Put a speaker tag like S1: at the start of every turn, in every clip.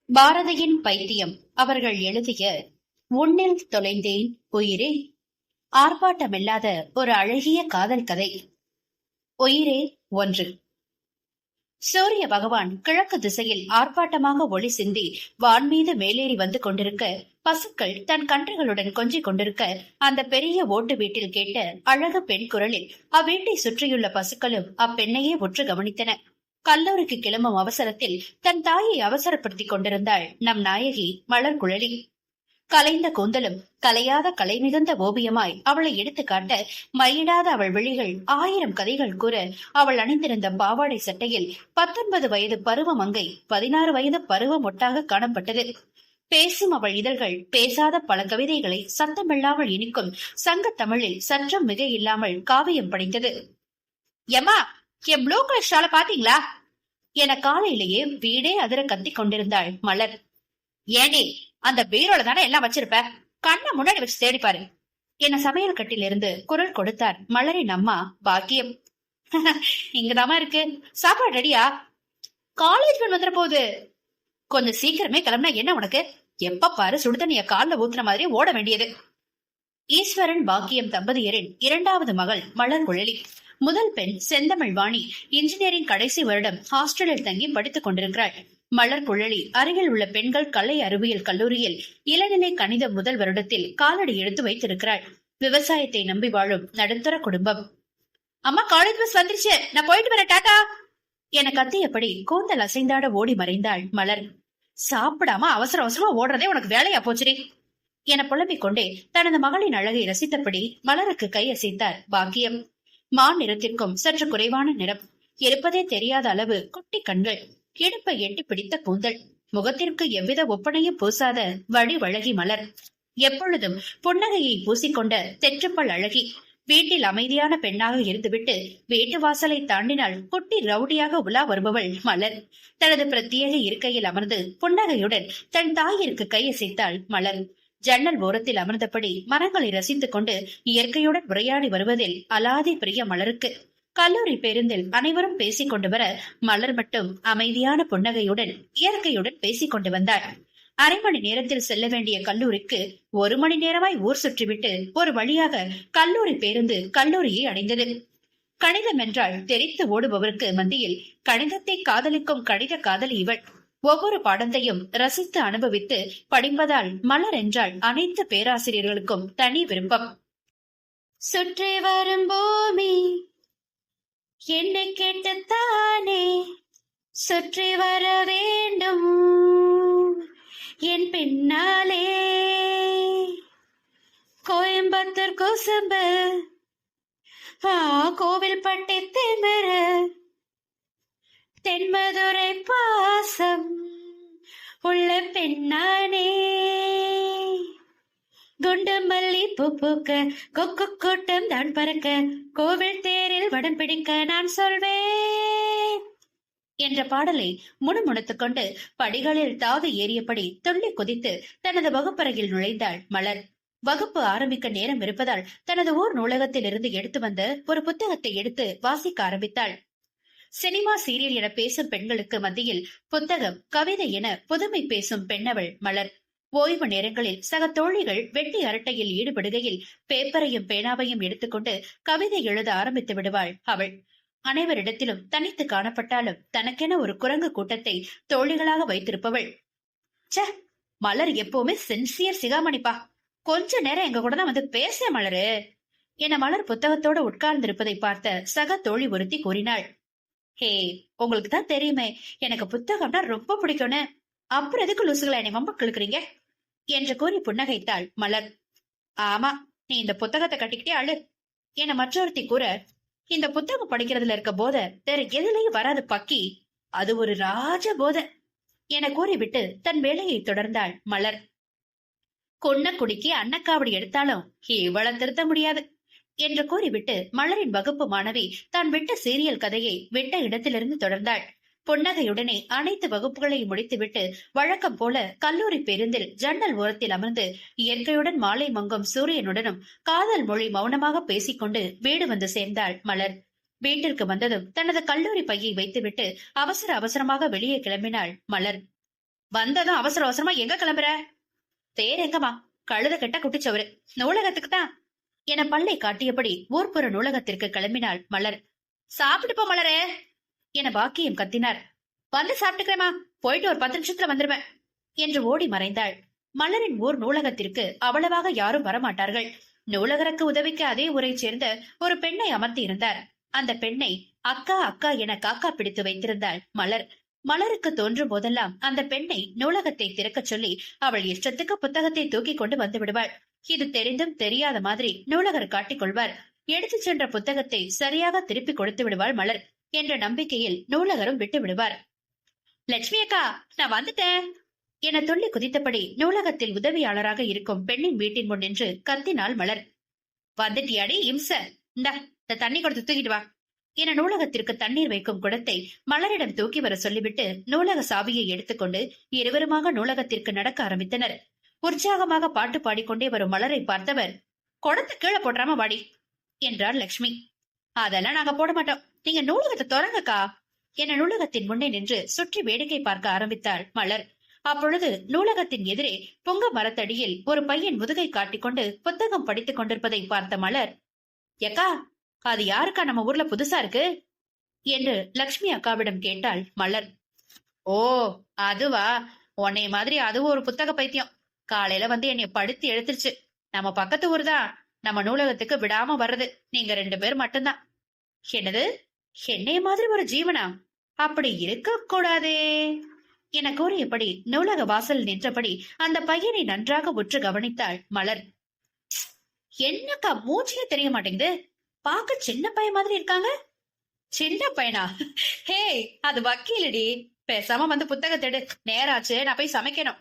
S1: பாரதியின் பைத்தியம் அவர்கள் எழுதிய உன்னில் தொலைந்தேன் உயிரே. ஆர்ப்பாட்டமில்லாத ஒரு அழகிய காதல் கதை. உயிரே ஒன்று. சூரிய பகவான் கிழக்கு திசையில் ஆர்ப்பாட்டமாக ஒளி சிந்தி வான்மீது மேலேறி வந்து கொண்டிருக்க, பசுக்கள் தன் கன்றுகளுடன் கொஞ்சிக் கொண்டிருக்க, அந்த பெரிய ஓட்டு வீட்டில் கேட்ட அழகு பெண் குரலில் அவ்வீட்டை சுற்றியுள்ள பசுக்களும் அப்பெண்ணையே உற்று கவனித்தன. கல்லூரிக்கு கிளம்பும் அவசரத்தில் தன் தாயை அவசரப்படுத்திக் கொண்டிருந்தாள் நம் நாயகி மலர்குழலி. கலைந்த கூந்தலும் கலையாத கலை மிகுந்த ஓவியமாய் அவளை எடுத்து காட்ட, மயிடாத அவள் விழிகள் ஆயிரம் கதைகள் கூற, அவள் அணிந்திருந்த பாவாடை சட்டையில் 19 வயது பருவ மங்கை 16 வயது பருவ மொட்டாக காணப்பட்டது. பேசும் அவள் இதழ்கள் பேசாத பல கவிதைகளை சத்தமில்லாமல் இனிக்கும் சங்க தமிழில் சற்றும் மிக இல்லாமல் காவியம் படைத்தது. எம்மா, என் ப்ளூ கலர் ஷால பாத்தீங்களா என காலையிலேயே வீடே அதிர கத்திக் கொண்டிருந்தாள் மலர். ஏண்டி, அந்த பீரோல தானே எல்லாம் வச்சிருப்ப, கண்ணை முன்னாடி வச்சு தேடிப்பாரு என சமையல் கட்டில் இருந்து குரல் கொடுத்தார் மலரின் அம்மா பாக்கியம். இங்கதாமா இருக்கு, சாப்பாடு ரெடியா? காலேஜ் பண்ண வந்துட போகுது, கொஞ்சம் சீக்கிரமே கிளம்புனா என்ன உனக்கு? எப்ப பாரு சுடுதண்ணிய கால்ல ஊத்துன மாதிரி ஓட வேண்டியது. ஈஸ்வரன் பாக்கியம் தம்பதியரின் இரண்டாவது மகள் மலர்குழலி. முதல் பெண் செந்தமிழ் வாணி இன்ஜினியரிங் கடைசி வருடம் ஹாஸ்டலில் தங்கி படித்துக் கொண்டிருக்கிறாள். மலர்குழலி அருகில் உள்ள பெண்கள் கலை அறிவியல் கல்லூரியில் இளநிலை கணித முதல் வருடத்தில் காலடி எடுத்து வைத்திருக்கிறாள். விவசாயத்தை நம்பி வாழும் நடுத்தர குடும்பம். அம்மா, காலேஜ் பஸ் வந்துருச்சு, நான் போயிட்டு வரேன், டாடா என கத்தியபடி கூந்தல் அசைந்தாட ஓடி மறைந்தாள் மலர். சாப்பிடாம அவசர அவசரமா ஓடுறதே உனக்கு வேலையா போச்சுரி என புலம்பிக் கொண்டே தனது மகளின் அழகை ரசித்தபடி மலருக்கு கை அசைத்தார் பாக்கியம். மான் நிறத்திற்கும் சற்று குறைவான நிறம், இருப்பதே தெரியாத அளவு குட்டி கண்கள், இடுப்பை எட்டி பிடித்த கூந்தல், முகத்திற்கு எவ்வித ஒப்பனையும் பூசாத வழி வழகி மலர், எப்பொழுதும் புன்னகையை பூசிக்கொண்ட தெற்றுப்பல் அழகி. வீட்டில் அமைதியான பெண்ணாக இருந்துவிட்டு வீட்டு வாசலை தாண்டினால் குட்டி ரவுடியாக உலா வருபவள் மலர். தனது பிரத்யேக இருக்கையில் அமர்ந்து புன்னகையுடன் தன் தாயிற்கு கையசைத்தாள் மலர். ஜன்னல் ஓரத்தில் அமர்ந்தபடி மரங்களை ரசித்துக் கொண்டு இயற்கையுடன் உரையாடி வருவதில் அலாதி பிரிய மலருக்கு. கல்லூரி பேருந்தில் அனைவரும் பேசிக் கொண்டு வர, மலர் மட்டும் அமைதியான புன்னகையுடன் இயற்கையுடன் பேசிக் கொண்டு வந்தாள். அரை மணி நேரத்தில் செல்ல வேண்டிய கல்லூரிக்கு 1 மணி நேரமாய் ஊர் சுற்றிவிட்டு ஒரு வழியாக கல்லூரி பேருந்து கல்லூரியை அடைந்தது. கணிதம் என்றால் தெரித்து ஓடுபவருக்கு மத்தியில் கணிதத்தை காதலிக்கும் கணித காதலி இவள். ஒவ்வொரு பாடத்தையும் ரசித்து அனுபவித்து படிப்பதால் மலர் என்றால் அனைத்து பேராசிரியர்களுக்கும் தனி விருப்பம். சுற்றி வரும் பூமி என்னை கேட்டுத்தானே சுற்றி வர வேண்டும் என் பின்னாலே. கோயம்புத்தூர் குசும்பு, கோவில்பட்டி திமிர, தென்மதுரை பாசம் உள்ள பெண்ணானே. குண்டு மல்லி பூ பூக்க, கொக்கு கூட்டம் தான் பறக்க, கோவில் தேரில் வடம் பிடிக்க நான் சொல்வேன் என்ற பாடலை முணுமுணுத்துக் கொண்டு படிகளில் தாவி ஏறியபடி துள்ளி குதித்து தனது வகுப்பறையில் நுழைந்தாள் மலர். வகுப்பு ஆரம்பிக்க நேரம் இருப்பதால் தனது ஊர் நூலகத்தில் இருந்து எடுத்து வந்த ஒரு புத்தகத்தை எடுத்து வாசிக்க ஆரம்பித்தாள். சினிமா சீரியல் என பேசும் பெண்களுக்கு மத்தியில் புத்தகம் கவிதை என புதுமை பேசும் பெண்ணவள் மலர். ஓய்வு நேரங்களில் சக தோழிகள் வெட்டி அரட்டையில் ஈடுபடுகையில் பேப்பரையும் பேனாவையும் எடுத்துக்கொண்டு கவிதை எழுத ஆரம்பித்து விடுவாள் அவள். அனைவரிடத்திலும் தனித்து காணப்பட்டாலும் தனக்கென ஒரு குரங்கு கூட்டத்தை தோழிகளாக வைத்திருப்பவள். ச, மலர் எப்பவுமே சின்சியர் சிகாமணிப்பா, கொஞ்ச நேரம் எங்க கூட தான் வந்து பேச மலரு என மலர் புத்தகத்தோடு உட்கார்ந்திருப்பதை பார்த்த சக தோழி ஒருத்தி கூறினாள். ஹே, உங்களுக்கு தான் தெரியுமே எனக்கு புத்தகம்னா ரொம்ப பிடிக்கும்னு, அப்புறம் எதுக்கு லூசுகளை என்னை வம்பு கிழக்குறீங்க என்று கூறி புன்னகைத்தாள் மலர். ஆமா, நீ இந்த புத்தகத்தை கட்டிக்கிட்டே அழு என மற்றொருத்தி கூற, இந்த புத்தகம் படிக்கிறதுல இருக்க போத வேற எதுலயும் வராது பக்கி, அது ஒரு ராஜ போத என கூறிவிட்டு தன் வேலையை தொடர்ந்தாள் மலர். கொன்ன குடிக்கு அன்னக்காவடி எடுத்தாலும் இவளை திருத்த முடியாது என்று கூறிவிட்டு மலரின் வகுப்பு மாணவி தான் விட்ட சீரியல் கதையை விட்ட இடத்திலிருந்து தொடர்ந்தாள். புன்னகையுடனே அனைத்து வகுப்புகளையும் முடித்துவிட்டு வழக்கம் போல கல்லூரி பேருந்தில் ஜன்னல் ஓரத்தில் அமர்ந்து இயற்கையுடன் மாலை மங்கும் சூரியனுடனும் காதல் மொழி மௌனமாக பேசிக்கொண்டு வீடு வந்து சேர்ந்தாள் மலர். வீட்டிற்கு வந்ததும் தனது கல்லூரி பையை வைத்துவிட்டு அவசர அவசரமாக வெளியே கிளம்பினாள் மலர். வந்ததும் அவசர அவசரமா எங்க கிளம்புற? வேற எங்கம்மா, கழுத கெட்ட குட்டிச்சவரு, நூலகத்துக்கு தான் என பல்லை காட்டியபடி ஊர்ப்புற நூலகத்திற்கு கிளம்பினாள் மலர். சாப்பிட்டு போ மலரே என பாக்கியம் கத்தினார். வந்து சாப்பிட்டுக்கிறேமா, போயிட்டு ஒரு 10 நிமிஷத்துல வந்துருவேன் என்று ஓடி மறைந்தாள். மலரின் ஊர் நூலகத்திற்கு அவ்வளவாக யாரும் வரமாட்டார்கள். நூலகருக்கு உதவிக்க அதே ஊரைச் சேர்ந்த ஒரு பெண்ணை அமர்த்தி இருந்தார். அந்த பெண்ணை அக்கா அக்கா என காக்கா பிடித்து வைத்திருந்தாள் மலர். மலருக்கு தோன்றும் போதெல்லாம் அந்த பெண்ணை நூலகத்தை திறக்கச் சொல்லி அவள் இஷ்டத்துக்கு புத்தகத்தை தூக்கி கொண்டு வந்து விடுவாள். இது தெரிந்தும் தெரியாத மாதிரி நூலகர் காட்டிக் கொள்வார். எடுத்துச் சென்ற புத்தகத்தை சரியாக திருப்பி கொடுத்து விடுவாள் மலர் என்ற நம்பிக்கையில் நூலகரும் விட்டு விடுவார். லட்சுமி அக்கா, நான் வந்துட்டேன் என துள்ளி குதித்தபடி நூலகத்தில் உதவியாளராக இருக்கும் பெண்ணின் வீட்டின் முன் நின்று கத்தினாள் மலர். வந்துட்டியாடி இம்ச, இந்த தண்ணி கொடுத்து தூக்கிட்டு வா என நூலகத்திற்கு தண்ணீர் வைக்கும் குடத்தை மலரிடம் தூக்கி வர சொல்லிவிட்டு நூலக சாவியை எடுத்துக்கொண்டு இருவருமாக நூலகத்திற்கு நடக்க ஆரம்பித்தனர். உற்சாகமாக பாட்டு பாடிக்கொண்டே வரும் மலரை பார்த்தவர், குடத்தை கீழே போடுறாம வாடி என்றார் லட்சுமி. அதெல்லாம் நாங்க போட மாட்டோம், நீங்க நூலகத்தை தொடங்கக்கா என நூலகத்தின் முன்னே நின்று சுற்றி வேடிக்கை பார்க்க ஆரம்பித்தாள் மலர். அப்பொழுது நூலகத்தின் எதிரே பொங்க மரத்தடியில் ஒரு பையன் முதுகை காட்டிக்கொண்டு புத்தகம் படித்துக் கொண்டிருப்பதை பார்த்த மலர், எக்கா அது யாருக்கா நம்ம ஊர்ல புதுசா இருக்கு என்று லட்சுமி அக்காவிடம் கேட்டாள் மலர். ஓ அதுவா, உன்னை மாதிரி அதுவும் ஒரு புத்தக பைத்தியம். காலையில வந்து என்னை படுத்தி எடுத்துருச்சு. நம்ம பக்கத்து ஊர் தான், நம்ம நூலகத்துக்கு விடாம வர்றது நீங்க 2 பேர் மட்டும்தான். என்னது, என்னைய மாதிரி ஒரு ஜீவனா? அப்படி இருக்க கூடாதே என கூறியபடி நூலக வாசல் நின்றபடி அந்த பையனை நன்றாக உற்று கவனித்தாள் மலர். என்னக்கா மூச்சிலே தெரிய மாட்டேங்குது, பாக்க சின்ன பையன் மாதிரி இருக்காங்க. சின்ன பையனா? ஹே, அது வக்கீலடி. பேசாம வந்து புத்தகத்தை எடு, நேராச்சு, நான் போய் சமைக்கணும்.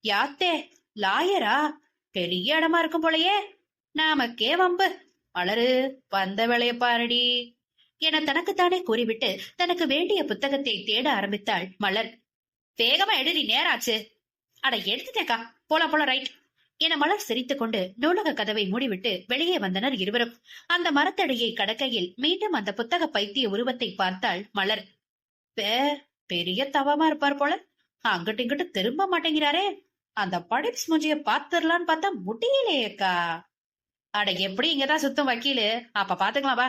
S1: யாத்தே, லாயரா? பெரிய இடமா இருக்கும் போலயே. நாமக்கே வம்பு. மலரு, வந்த வேலைய பாருடி என தனக்குத்தானே கூறிவிட்டு தனக்கு வேண்டிய புத்தகத்தை தேட ஆரம்பித்தாள் மலர். வேகமா எடுடி, நேராச்சு. அட எடுத்துட்டேக்கா, போலாம் போலாம், ரைட் என மலர் சிரித்துக் கொண்டு நூலக கதவை மூடிவிட்டு வெளியே வந்தனர் இருவரும். அந்த மரத்தடியை கடக்கையில் மீண்டும் அந்த புத்தக பைத்திய உருவத்தை பார்த்தாள் மலர். பெரிய தவமா இருப்பார் போல, அங்கிட்டு இங்கிட்டு திரும்ப மாட்டேங்கிறாரே. அந்த படிப்ஸ் மூஞ்சிய பாத்துடலான்னு பார்த்தா முடியலையேக்கா. அட எப்படி இங்கதான் சுத்தம் வக்கீலு, அப்ப பாத்துக்கலாம் வா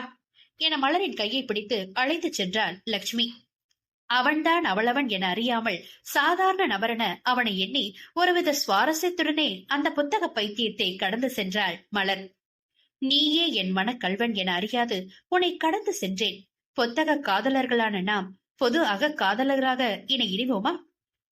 S1: என மலரின் கையை பிடித்து அழைத்து சென்றாள் லட்சுமி. அவன்தான் அவளவன் என அறியாமல் சாதாரண நபரென அவனை எண்ணி ஒருவித சுவாரஸ்யத்துடனே அந்த புத்தக பைத்தியத்தை கடந்து சென்றாள் மலர். நீயே என் மனக்கல்வன் என அறியாது உன்னை கடந்து சென்றேன். புத்தக காதலர்களான நாம் பொது அக காதலர்களாக இணை இணைவோமா?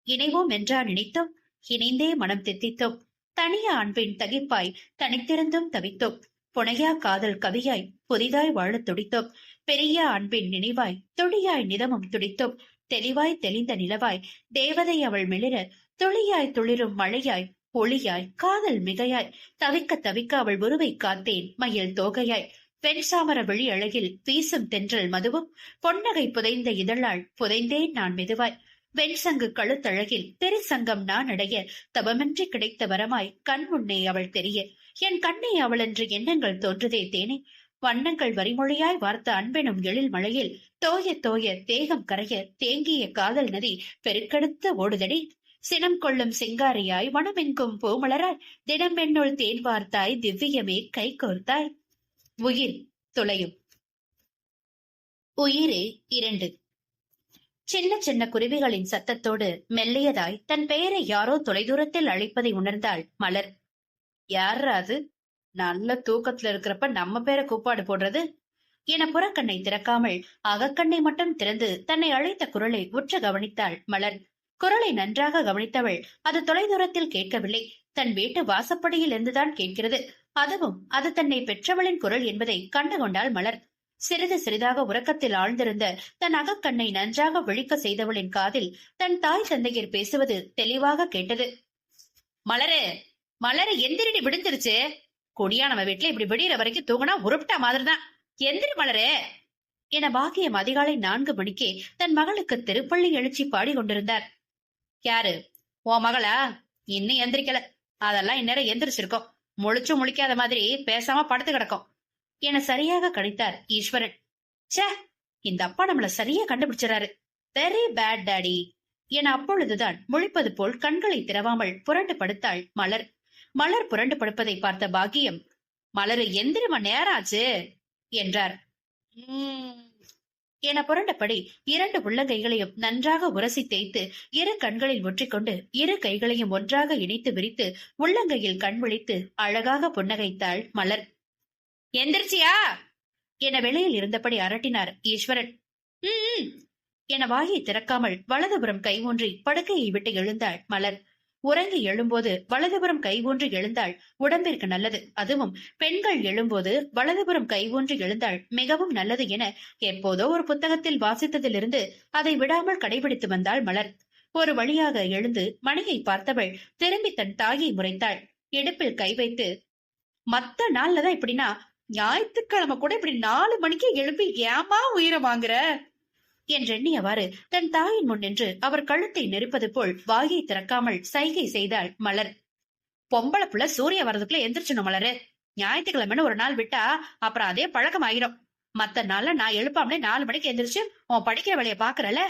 S1: இணைவோம் என்றா நினைத்தோம், இணைந்தே மனம் தித்தித்தோம். தனியா அன்பின் தகிப்பாய் தனித்திருந்தும் தவித்தோம். புனையா காதல் கவியாய் புதிதாய் வாழத் துடித்தோம். பெரிய அன்பின் நினைவாய் துடியாய் நிதமும் துடித்தோம். தெளிவாய் தெளிந்த நிலவாய் தேவதை அவள் மிளிர துளியாய் துளிரும் மழையாய் ஒளியாய் காதல் மிகையாய் தவிக்க தவிக்க அவள் உருவை காத்தேன் மயில் தோகையாய். வெண்சாமர வெளி அழகில் வீசும் தென்றல் மதுவும் பொன்னகை புதைந்த இதழாள் புதைந்தேன் நான் மெதுவாய். வெண்சங்கு கழுத்தழகில் பெருசங்கம் நான் அடைய தபமின்றி கிடைத்த வரமாய் கண் முன்னே அவள் தெரிய என் கண்ணை அவளென்று எண்ணங்கள் தோன்றுதே தேனே. வண்ணங்கள் வரிமொழியாய் வார்த்த அன்பெனும் எழில் மழையில் தோய தோய தேகம் கரைய தேங்கிய காதல் நதி பெருக்கெடுத்த ஓடுதடி. சினம் கொள்ளும் சிங்காரியாய் வனமெங்கும் பூமலராய் தினம் என்னுள் தேன் பார்த்தாய் திவ்யமே கை கோர்த்தாய். உயிர் துளையும். உயிரே 2. சின்ன சின்ன குருவிகளின் சத்தத்தோடு மெல்லியதாய் தன் பெயரை யாரோ தொலைதூரத்தில் அழைப்பதை உணர்ந்தாள் மலர். யாரா அது? நல்ல தூக்கத்துல இருக்கிறப்ப நம்ம பேரை கூப்பாடு போடுறது என புறக்கண்ணை திறக்காமல் அகக்கண்ணை மட்டும் திறந்து தன்னை அழைத்த குரலை உற்ற கவனித்தாள் மலர். குரலை நன்றாக கவனித்தவள் அது தொலைதூரத்தில் கேட்கவில்லை, தன் வீட்டு வாசப்படியில் இருந்துதான் கேட்கிறது. அதுவும் அது தன்னை பெற்றவளின் குரல் என்பதை கண்டுகொண்டாள் மலர். சிறிது சிறிதாக உறக்கத்தில் ஆழ்ந்திருந்த தன் அகக்கண்ணை நன்றாக விழிக்க செய்தவளின் காதில் தன் தாய் தந்தையர் பேசுவது தெளிவாக கேட்டது. மலரு, மலரு எந்திரடி, விடுந்துருச்சு. கொடியா நம்ம வீட்டுல இப்படி விடியற வரைக்கும் தூங்கினா உருப்பிட்டா மாதிரிதான். எந்திரி மலரு என பாக்கியம் அதிகாலை 4 மணிக்கே தன் மகளுக்கு திருப்பள்ளி எழுச்சி பாடி கொண்டிருந்தார். யாரு, ஓ மகளா? இன்னும் எந்திரிக்கல. அதெல்லாம் இந்நேரம் எந்திரிச்சிருக்கோம். முழிச்சும் முழிக்காத மாதிரி பேசாம படுத்து கிடக்கும் என சரியாக கணித்தார் ஈஸ்வரன். சே, இந்த அப்பா நம்மள சரியா கண்டுபிடிச்சாரு. வெரி பேட் டாடி என அப்பொழுதுதான் முழிப்பது போல் கண்களை திறவாமல் புரண்டு படுத்தாள் மலர். மலர் புரண்டு படுப்பதை பார்த்த பாக்கியம், மலரு எந்திரமா நேராச்சு என்றார். என புரண்டபடி 2 உள்ளங்கைகளையும் நன்றாக உரசி தேய்த்து இரு கண்களில் ஒற்றிக்கொண்டு இரு கைகளையும் ஒன்றாக இணைத்து விரித்து உள்ளங்கையில் கண் விழித்து அழகாக புன்னகைத்தாள் மலர். எந்திரிச்சியா என வெளியில் இருந்தபடி அரட்டினார் ஈஸ்வரன். என வாயை திறக்காமல் வலதுபுறம் கை ஊன்றி படுக்கையை விட்டு எழுந்தாள் மலர். உறங்கி எழும்போது வலதுபுறம் கை ஊன்றி எழுந்தாள் உடம்பிற்கு நல்லது, அதுவும் பெண்கள் எழும்போது வலதுபுறம் கை ஊன்றி எழுந்தாள் மிகவும் நல்லது என எப்போதோ ஒரு புத்தகத்தில் வாசித்ததிலிருந்து அதை விடாமல் கடைபிடித்து வந்தாள் மலர். ஒரு வழியாக எழுந்து மணியை பார்த்தவள் திரும்பி தன் தாயை முறைத்தாள். இடுப்பில் கை வைத்து, மத்த நாள்லதான் இப்படின்னா ஞாயிற்றுக்கிழமை கூட இப்படி 4 மணிக்கு எழுப்பி ஏமா உயிரை வாங்குற என்றெண்ணியவாறு தன் தாயின் முன் நின்று அவர் கழுத்தை நெருப்பது போல் வாயை திறக்காமல் சைகை செய்தாள் மலர். பொம்பளை புள்ள சூரிய வரதுக்குள்ள எந்திரிச்சணும் மலரு. ஞாயிற்றுக்கிழமைன்னு ஒரு நாள் விட்டா அப்புறம் அதே பழக்கம் ஆயிரும். மத்த நாள்ல நான் எழுப்பாமலே 4 மணிக்கு எந்திரிச்சு உன் படிக்கிற வேலையை பாக்குறல,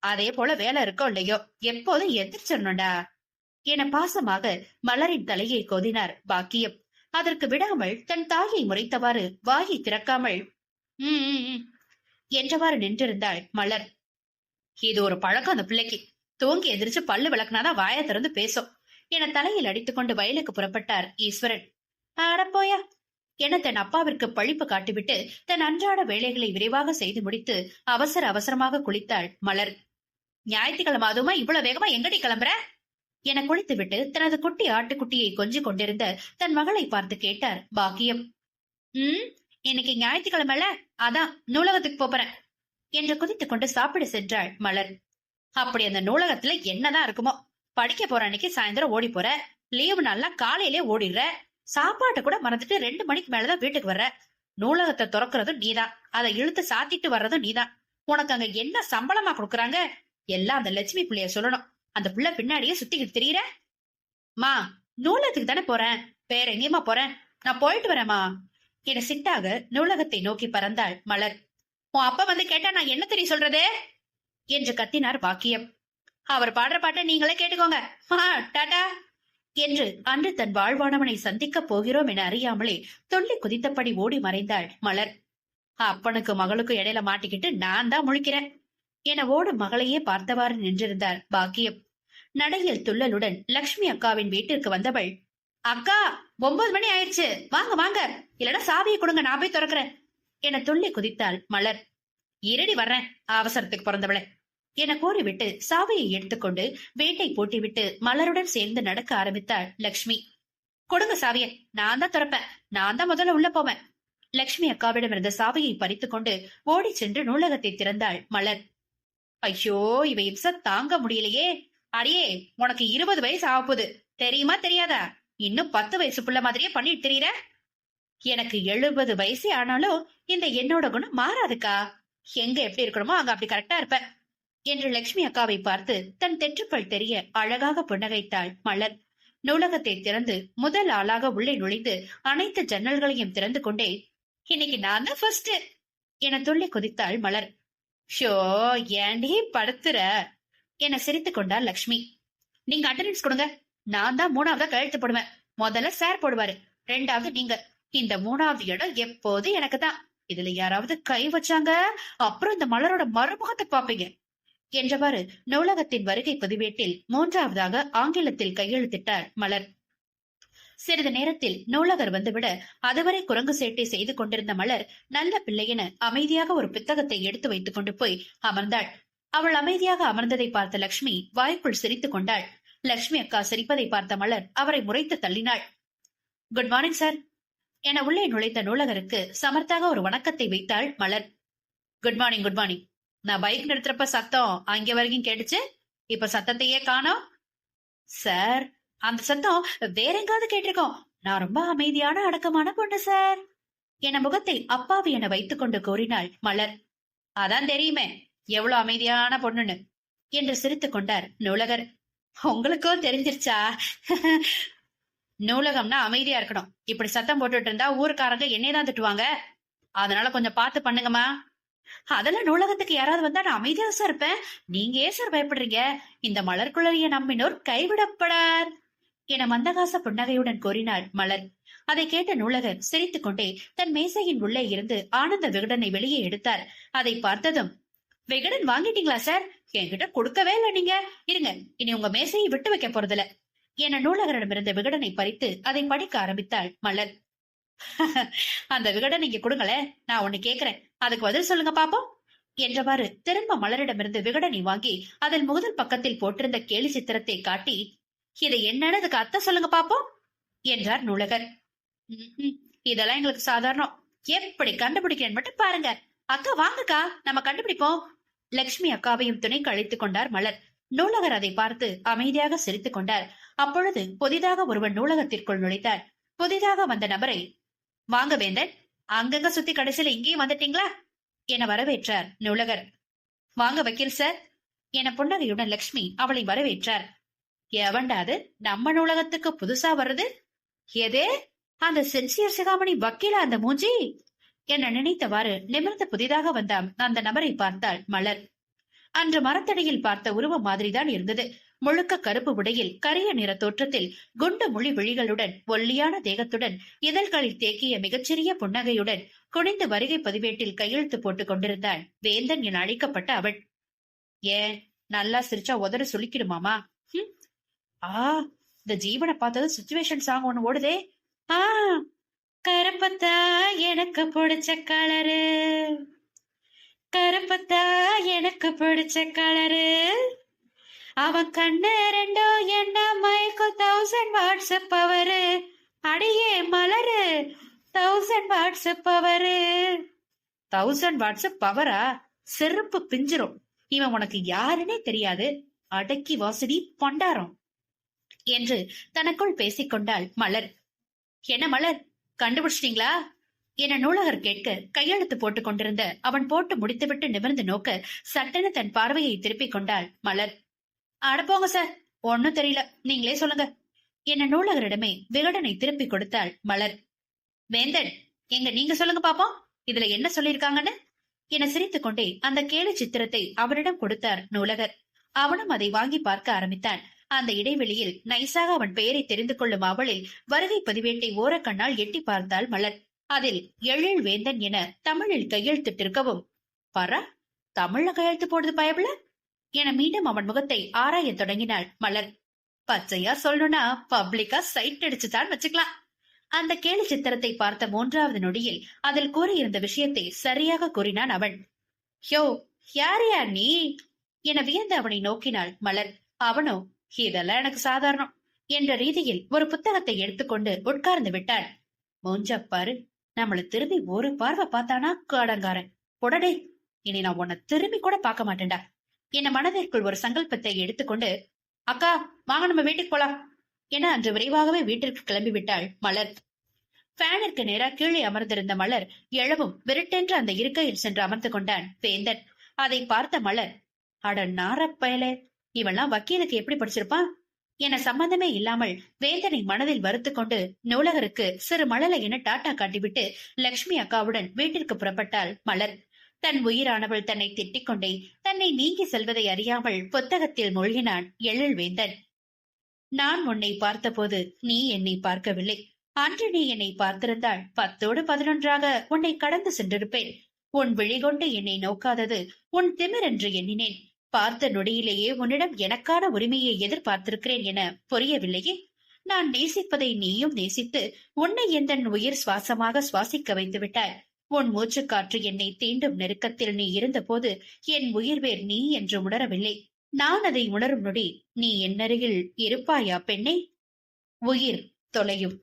S1: அதே போல வேலை இருக்கோ இல்லையோ எப்போதும் எந்திரிச்சிடணும்டா என பாசமாக மலரின் தலையை கொதினார் பாக்கியம். அதற்கு விடாமல் தன் தாயை முறைத்தவாறு வாயை திறக்காமல் என்றவாறு நின்றிருந்தாள் மலர். இது ஒரு பழக்கம் அந்த பிள்ளைக்கு. தூங்கி எதிர்த்து பல்லு விளக்குனாதான் வாயை திறந்து பேசும் என தலையில் அடித்துக்கொண்டு வயலுக்கு புறப்பட்டார் ஈஸ்வரன். அடப்போயா என தன் அப்பாவிற்கு பழிப்பு காட்டிவிட்டு தன் அன்றாட வேலைகளை விரைவாக செய்து முடித்து அவசர அவசரமாக குளித்தாள் மலர். ஞாயிற்றுக்கிழமை அதுமா இவ்வளவு வேகமா எங்கடி கிளம்புற என குளித்துவிட்டு தனது குட்டி ஆட்டுக்குட்டியை கொஞ்சிக் கொண்டிருந்த தன் மகளை பார்த்து கேட்டார் பாக்கியம். இன்னைக்கு ஞாயிற்றுக்கிழமைல, அதான் நூலகத்துக்கு போறேன் என்று குதித்துக் கொண்டு சாப்பிட சென்றாள் மலர். அப்படி அந்த நூலகத்துல என்னதான் இருக்குமோ, படிக்க போற அன்னைக்கு சாயந்தரம் ஓடி போற, லீவு நாள்ல காலையிலே ஓடிடுற, சாப்பாட்டை கூட மறந்துட்டு 2 மணிக்கு மேலதான் வீட்டுக்கு வர்ற, நூலகத்தை திறக்கிறதும் நீதான், அதை இழுத்து சாத்திட்டு வர்றதும் நீதான். உனக்கு அங்க என்ன சம்பளமா கொடுக்குறாங்க எல்லாம் அந்த லட்சுமி பிள்ளைய சொல்லணும். அந்த பிள்ளை பின்னாடியே சுத்திக்கிட்டு தெரியற. மா, நூலகத்துக்கு தானே போறேன், வேற எங்கேயுமா போறேன், நான் போயிட்டு வரேம்மா என சிட்டாக நூலகத்தை நோக்கி பறந்தாள் மலர். உன் அப்பா வந்து கேட்டா நான் என்ன தெரிய சொல்றது என்று கத்தினார் பாக்கியம். அவர் பாடுற பாட்டை நீங்களே கேட்டுக்கோங்க, டாடா என்று அன்று தன் வாழ்வானவனை சந்திக்க போகிறோம் என அறியாமலே துள்ளி குதித்தபடி ஓடி மறைந்தாள் மலர். அப்பனுக்கு மகளுக்கு இடையில மாட்டிக்கிட்டு நான் தான் முழிக்கிறேன் என ஓடும் மகளையே பார்த்தவாறு நின்றிருந்தார் பாக்கியம். நடையில் துள்ளலுடன் லக்ஷ்மி அக்காவின் வீட்டிற்கு வந்தவள், அக்கா 9 மணி ஆயிடுச்சு, வாங்க வாங்க, இல்லடா சாவியை கொடுங்க, நான் போய் திறக்கிறேன் என துள்ளி குதித்தாள் மலர். இருடி வர்றேன் அவசரத்துக்கு பிறந்தவளை என கூறிவிட்டு சாவியை எடுத்துக்கொண்டு வீட்டை பூட்டிவிட்டு மலருடன் சேர்ந்து நடக்க ஆரம்பித்தாள் லக்ஷ்மி. கொடுங்க சாவியை, நான் தான் திறப்பேன், நான் தான் முதல்ல உள்ள போவேன். லக்ஷ்மி அக்காவிடம் இருந்த சாவியை பறித்து கொண்டு ஓடி சென்று நூலகத்தை திறந்தாள் மலர். ஐயோ, இவ இம்ச தாங்க முடியலையே. அடியே, உனக்கு 20 வயசு ஆகப்போகுது, தெரியுமா தெரியாதா? இன்னும் 10 வயசு புள்ள மாதிரியே பண்ணிட்டு தெரியற. எனக்கு 70 வயசே ஆனாலும் இந்த என்னோட குணம் மாறாதுக்கா. எங்க எப்படி இருக்கணுமோ அங்க அப்படி கரெக்டா இருப்ப என்று லட்சுமி அக்காவை பார்த்து தன் தெற்றுப்பல் தெரிய அழகாக புன்னகைத்தாள் மலர். நூலகத்தை திறந்து முதல் ஆளாக உள்ளே நுழைந்து அனைத்து ஜன்னல்களையும் திறந்து கொண்டே, இன்னைக்கு நான் தான் ஃபர்ஸ்ட் என துள்ளி குதித்தாள் மலர். ஷோ, ஏண்டி படுத்துற என சிரித்துக் கொண்டாள் லட்சுமி. நீங்க அட்டெண்டன்ஸ் கொடுங்க, நான் தான் 3ஆவதா கையெழுத்து போடுவேன். முதல்ல சார் போடுவாரு, 2வது நீங்க. இந்த 3வது இடம் எப்போது எனக்கு தான். இதுல யாராவது கை வச்சாங்க அப்புறம் இந்த மலரோட மறுமுகத்தை பாப்பீங்க என்றவாறு நூலகத்தின் வருகை பதிவேட்டில் 3ஆவதாக ஆங்கிலத்தில் கையெழுத்திட்டார் மலர். சிறிது நேரத்தில் நூலகர் வந்துவிட அதுவரை குரங்கு சேட்டை செய்து கொண்டிருந்த மலர் நல்ல பிள்ளையென அமைதியாக ஒரு புத்தகத்தை எடுத்து வைத்துக் கொண்டு போய் அமர்ந்தாள். அவள் அமைதியாக அமர்ந்ததை பார்த்த லட்சுமி வாய்க்குள் சிரித்துக் கொண்டாள். லட்சுமி அக்கா சிரிப்பதை பார்த்த மலர் அவரை முறைத்து தள்ளினாள். குட் மார்னிங் சார் என உள்ளே நுழைத்த நூலகருக்கு சமர்த்தாக ஒரு வணக்கத்தை வைத்தாள் Malar. Good morning, good morning. நான் பைக் நிறுத்துறப்ப சத்தம் அங்கே வரைக்கும் கேட்டுச்சு, இப்ப சத்தத்தையே காணோம். சார், அந்த சத்தம் வேற எங்காவது கேட்டிருக்கோம். நான் ரொம்ப அமைதியான அடக்கமான பொண்ணு சார் என முகத்தை அப்பாவி என வைத்துக் கொண்டு கூறினாள் மலர். அதான் தெரியுமே எவ்வளவு அமைதியான பொண்ணுன்னு என்று சிரித்துக் கொண்டார் நூலகர். உங்களுக்கும் தெரிஞ்சிருச்சா? நூலகம்னா அமைதியா இருக்கணும். இப்படி சத்தம் போட்டுட்டு இருந்தா ஊருக்காரங்க என்னையதான் திட்டுவாங்க. அதனால கொஞ்சம் பார்த்து பண்ணுங்கம்மா அதெல்லாம் நூலகத்துக்கு யாராவது வந்தா நான் அமைதியா சார் இருப்பேன். நீங்க ஏன் சார் பயப்படுறீங்க? இந்த மலர்குழலியை நம்பினோர் கைவிடப்படார் என மந்தகாச புன்னகையுடன் கூறினாள் மலர். அதை கேட்ட நூலகர் சிரித்துக் கொண்டே தன் மேசையின் உள்ளே இருந்து ஆனந்த விகடனை வெளியே எடுத்தார். அதை பார்த்ததும், விகடன் வாங்கிட்டீங்களா சார்? என்கிட்ட கொடுக்கவே இல்லை நீங்க. இருங்க, இனி உங்க மேசையை விட்டு வைக்க போறதில்ல என நூலகரிடமிருந்த விகடனை பறித்து அதை படிக்க ஆரம்பித்தாள் மலர். அந்த விகடன் இங்க கொடுங்களே, நான் ஒண்ணு கேக்குறேன், அதுக்கு பதில் சொல்லுங்க பாப்போம் என்றவாறு திரும்ப மலரிடமிருந்து விகடனை வாங்கி அதில் முதல் பக்கத்தில் போட்டிருந்த கேலி சித்திரத்தை காட்டி, இதை என்னன்னு அதுக்கு அத்தை சொல்லுங்க பாப்போம் என்றார் நூலகர். இதெல்லாம் எங்களுக்கு சாதாரணம், எப்படி கண்டுபிடிக்கிறேன் மட்டும் பாருங்க. அக்கா வாங்கக்கா, நம்ம கண்டுபிடிப்போம். லட்சுமி அக்காவையும் துணைக்கு அழைத்துக் கொண்டார் மலர். நூலகர் அதை பார்த்து அமைதியாக சிரித்துக் கொண்டார். அப்பொழுது புதிதாக ஒருவன் நூலகத்திற்குள் நுழைத்தார். புதிதாக வந்த நபரை, வாங்க வேந்தன், அங்கங்க சுத்தி கடைசியில இங்கேயும் வந்துட்டீங்களா என வரவேற்றார் நூலகர். வாங்க வக்கீல் சார் என புன்னகையுடன் லட்சுமி அவளை வரவேற்றார். எவண்டாது நம்ம நூலகத்துக்கு புதுசா வருது? எதே அந்த சென்சியர் சிகாமணி வக்கீலா அந்த மூஞ்சி என நினைத்தவாறு நிமிர்ந்து புதிதாக வந்த அந்த நபரை பார்த்தாள் மலர். அன்று மரத்தடியில் பார்த்த உருவம் மாதிரிதான் இருந்தது. முழுக்க கருப்பு உடையில், கரிய நிற தோற்றத்தில், குண்டு மொழி விழிகளுடன், ஒல்லியான தேகத்துடன், இதழ்களில் தேக்கிய மிகச்சிறிய புன்னகையுடன் குனிந்து வருகை பதிவேட்டில் கையெழுத்து போட்டுக் கொண்டிருந்தாள் வேந்தன் என அழைக்கப்பட்ட அவள். ஏன் நல்லா சிரிச்சா உதறு சுளிக்கிடுமாமா? இந்த ஜீவனை பார்த்தது சுச்சுவேஷன் சாங் ஒண்ணு ஓடுதே. கருப்பத்தா எனக்கு பிடிச்ச கலரு, கருப்பத்தா எனக்கு பிடிச்ச கலரு, அவன் கண்ணு ரெண்டோ என்ன மைக்கு 1000 வாட்ஸ்அப் பவரு, அடியே மலரு 1000 வாட்ஸ்அப் பவரு. 1000 வாட்ஸ்அப் பவரா? செருப்பு பிஞ்சிரும். இவன் உனக்கு யாருன்னே தெரியாது, அடக்கி வாசடி பண்டாரம் என்று தனக்குள் பேசிக்கொண்டாள் மலர். என்ன மலர், கண்டுபிடிச்சிட்டீங்களா என நூலகர் கேட்க கையெழுத்து போட்டுக் கொண்டிருந்த அவன் போட்டு முடித்துவிட்டு நிமிர்ந்து நோக்க சட்டென தன் பார்வையை திருப்பிக் கொண்டாள் மலர். அடப்போங்க சார், ஒன்னும் தெரியல, நீங்களே சொல்லுங்க என நூலகரிடமே விகடனை திருப்பி கொடுத்தாள் மலர். வேந்தன், எங்க நீங்க சொல்லுங்க பாப்போம், இதுல என்ன சொல்லிருக்காங்கன்னு என சிரித்துக் கொண்டே அந்த கேலி சித்திரத்தை அவனிடம் கொடுத்தார் நூலகர். அவனும் அதை வாங்கி பார்க்க ஆரம்பித்தான். அந்த இடைவெளியில் நைசாக அவன் பெயரை தெரிந்து கொள்ளும் அவளில் வருகை பதிவேட்டை ஓரக்கண்ணால் எட்டி பார்த்தாள் மலர். அதில் எழில் வேந்தன் என தமிழில் கையெழுத்திட்டிருக்கவும், பரா, தமிழ்ல கையெழுத்து போடுது பயபுல என மீண்டும் அவன் முகத்தை ஆராய தொடங்கினாள் மலர். பச்சையா சொல்லணும்னா பப்ளிக்கா சைட் அடிச்சுதான் வச்சுக்கலாம். அந்த கேலி சித்திரத்தை பார்த்த 3வது நொடியில் அதில் கூறியிருந்த விஷயத்தை சரியாக கூறினான் அவன். யோ, யாரையா நீ என வியந்து அவனை நோக்கினாள் மலர். அவனோ, இதெல்லாம் எனக்கு சாதாரணம் என்ற ரீதியில் ஒரு புத்தகத்தை எடுத்துக்கொண்டு உட்கார்ந்து விட்டான். மூஞ்சப்பாரு, நம்மள திரும்பி ஒரு பார்வை பார்த்தானா காடங்காரன், உடனே இனி நான் உன்னை திரும்பி கூட பார்க்க மாட்டேன்டா என மனதிற்குள் ஒரு சங்கல்பத்தை எடுத்துக்கொண்டு, அக்கா வாங்க நம்ம வீட்டுக்கு போலாம் என அன்று விரைவாகவே வீட்டிற்கு கிளம்பி விட்டாள் மலர். ஃபேனிற்கு நேரா கீழே அமர்ந்திருந்த மலர் எழவும் விருட்டென்று அந்த இருக்கையில் சென்று அமர்ந்து கொண்டான் வேந்தன். அதை பார்த்த மலர், அட நாரப்பயலே, இவெல்லாம் வக்கீலுக்கு எப்படி படிச்சிருப்பான் என சம்பந்தமே இல்லாமல் வேந்தனை மனதில் வறுத்து கொண்டு நூலகருக்கு சிறு மழலை என டாட்டா காட்டிவிட்டு லட்சுமி அக்காவுடன் வீட்டிற்கு புறப்பட்டாள் மலர். தன் உயிரானவள் தன்னை திட்டிக் கொண்டே தன்னை நீங்கி செல்வதை அறியாமல் புத்தகத்தில் மூழ்கினான் எழில் வேந்தன். நான் உன்னை பார்த்தபோது நீ என்னை பார்க்கவில்லை. அன்று நீ என்னை பார்த்திருந்தால் 10ஓடு 11ஆக உன்னை கடந்து சென்றிருப்பேன். உன் விழிகொண்டு என்னை நோக்காதது உன் திமிர் என்று எண்ணினேன். பார்த்த நொடியிலேயே உன்னிடம் எனக்கான உரிமையை எதிர்பார்த்திருக்கிறேன் என புரியவில்லையே. நான் நேசிப்பதை நீயும் நேசித்து உன்னை எந்தன் உயிர் சுவாசமாக சுவாசிக்க வைத்து விட்டாய். உன் மூச்சு காற்று என்னை தீண்டும் நெருக்கத்தில் நீ இருந்தபோது என் உயிர் வேர் நீ என்று உணரவில்லை. நான் அதை உணரும் நொடி நீ என்னருகில் இருப்பாயா பெண்ணே? உயிர் தொலையும்.